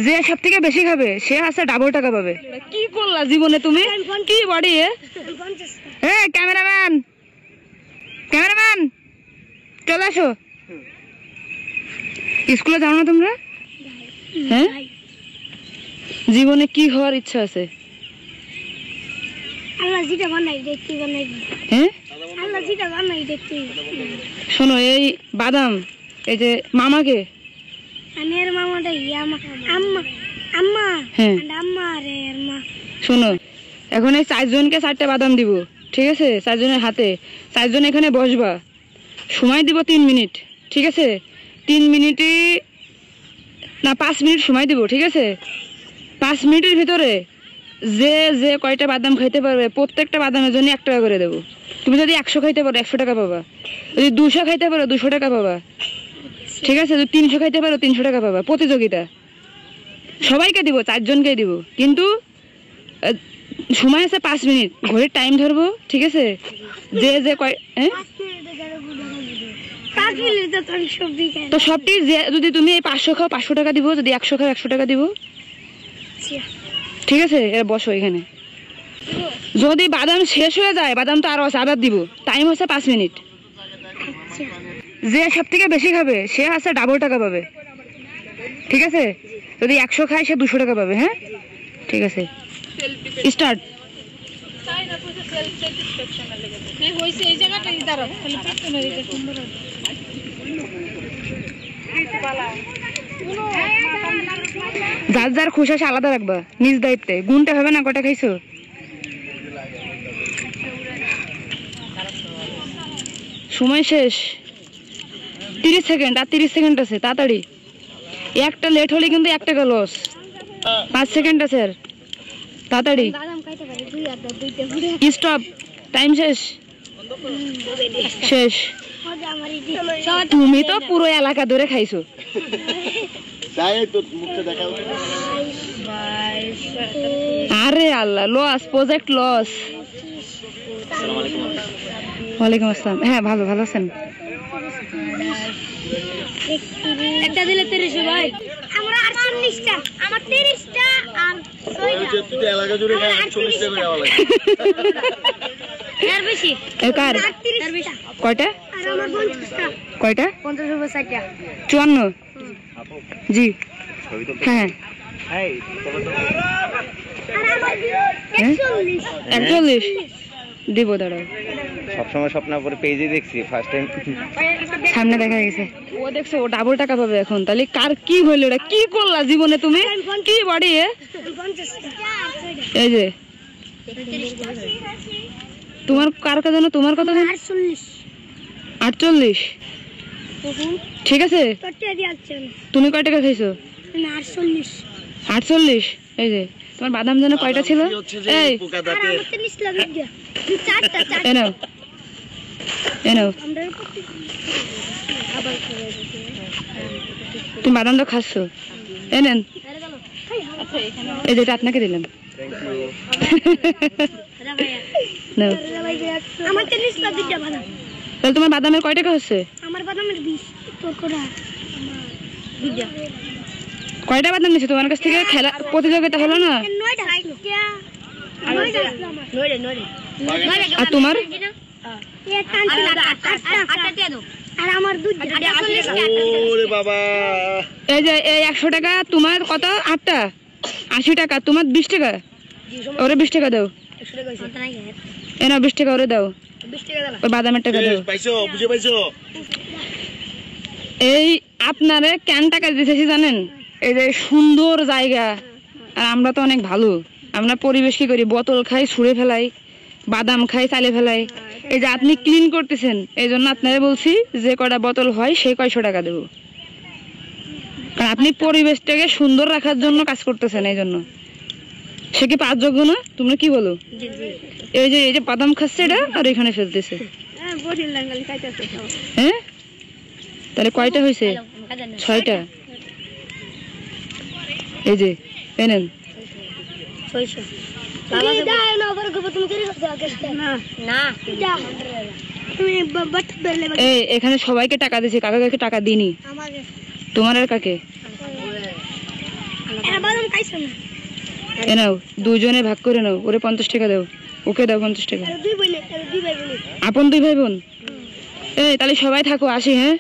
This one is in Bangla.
যে সব থেকে বেশি খাবে সে আছে ডাবল টাকা পাবে। কি করলা জীবনে তুমি? কি বডি এ ক্যামেরাম্যান ক্যামেরাম্যান চলে আসো। স্কুলে যাও না তোমরা? হ্যাঁ, জীবনে কি হওয়ার ইচ্ছা আছে? শোনো, এই বাদাম, এই যে মামাকে, শোনো এখন এই 4 জনকে 4টা বাদাম দিব, ঠিক আছে? 4 জনের হাতে, 4 জন এখানে বসবা, সময় দিব 3 মিনিট, ঠিক আছে? 3 মিনিটই না 5 মিনিট সময় দিব, ঠিক আছে? 5 মিনিটের ভিতরে যে যে কয়টা বাদাম খাইতে পারবে প্রত্যেকটা বাদামের জন্য 1 টাকা করে দেবো। তুমি যদি 100 খাইতে পারো 100 টাকা পাবা, যদি 200 খাইতে পারো 200 টাকা পাবা, ঠিক আছে? যদি 300 খাইতে পারো 300 টাকা পাবা। প্রতিযোগিতা সবাইকে দিব, 4 জনকেই দিব, কিন্তু সময় আছে 5 মিনিট, ঘড়ির টাইম ধরবো, ঠিক আছে? যে যে কয় তো সবটি যদি তুমি এই 500 খাও 500 টাকা দিব, যদি 100 খাও 100 টাকা দিব, ঠিক আছে? এর বসো এখানে। যদি বাদাম শেষ হয়ে যায়, বাদাম তো আরো আছে, আবার দিব, টাইম হচ্ছে 5 মিনিট। যে সব থেকে বেশি খাবে সে আছে ডাবল টাকা পাবে, ঠিক আছে? যদি 100 খায় সে 200 টাকা পাবে। হ্যাঁ, ঠিক আছে, স্টার্ট। যার যার খুশি আছে আলাদা রাখবা, নিজ দায়িত্বে, গুনতে হবে না কটা খাইছো। সময় শেষ, 30 সেকেন্ড, আর 30 সেকেন্ড আছে, তাড়াতাড়ি। একটা লেট হলে কিন্তু 1 টাকা লস। 5 সেকেন্ড আছে, আর তাড়াতাড়ি স্টপ, টাইম শেষ। শেষ। তুমি তো পুরো এলাকা ধরে খাইছো। আরে আল্লাহ, লস, প্রজেক্ট লস। ওয়ালাইকুম আসসালাম। হ্যাঁ, ভালো ভালো আছেন? একটা দিলে 30 ভাই, আমরা 48টা, আমার 30টা আর 6টা, তুই এলাকা জুড়ে 48 টা করে আওয়া লাগে। এর বেশি একার 38টা কয়টা? আর আমার 50টা কয়টা? 50 উপর 60টা 54। জি হ্যাঁ, এই আর আমার 41 দিব। দাঁড়াও, সবসময় স্বপ্ন করে পেজে দেখছি, ফার্স্ট টাইম সামনে দেখা গেছে। ও দেখছো, ও ডাবল টাকা পাবে এখন। তাহলে কার কি হইলো? এটা কি করলা জীবনে তুমি? কি বডি এ? এই যে তোমার কার কথা জানো? তোমার কথা 48। ঠিক আছে, তুমি কয় টাকা খাইছো? 48। এই যে তোমার বাদাম জানো কয়টা ছিল? এই এনাও এনাও, তুমি বাদাম তো খাচ্ছ, এনেন। এই যেটা আপনাকে দিলাম। তাহলে তোমার বাদামের কয় টাকা হচ্ছে? আমার বাদামের 20। কয়টা বাদাম নিচ্ছে তোমার কাছ থেকে? খেলা প্রতিযোগিতা হলো না? আর তোমার? এই যে এই 100 টাকা তোমার, কত? 8টা 80 টাকা, তোমার 20 টাকা। ওরে 20 টাকা দাও। এনা 20 টাকা ওরে দাও, ওই বাদামের টাকা দাও। এই আপনারে কেন টাকা দিতেছি জানেন? এই যে সুন্দর জায়গা, আর আমরা তো অনেক ভালো, আমরা পরিবেশ কি করি? বোতল খাই, ছুঁড়ে ফেলাই, বাদাম খাই, চালে ফেলাই। এই যে আপনি ক্লিন করতেছেন, এই জন্য আপনারা বলছি যে কটা বোতল হয় সেই কয়শো টাকা দেবো, কারণ আপনি পরিবেশটাকে সুন্দর রাখার জন্য কাজ করতেছেন। এই জন্য সে কি পাঁচ যোগ্য না? তোমরা কি বলো? এই যে বাদাম খাচ্ছে এটা, আর এখানে ফেলতেছে। হ্যাঁ, তাহলে কয়টা হয়েছে? 6টা। এই যে এনেন। এখানে সবাইকে টাকা দিয়েছি, কাকে কাকে টাকা দিইনি? তোমার আর কাকে? এ নাও, দুজনে ভাগ করে নাও, ওরে 50 টাকা দাও, ওকে দাও 50 টাকা। আপন 2 ভাই বোন? এই তাহলে সবাই থাকো, আসি হ্যাঁ।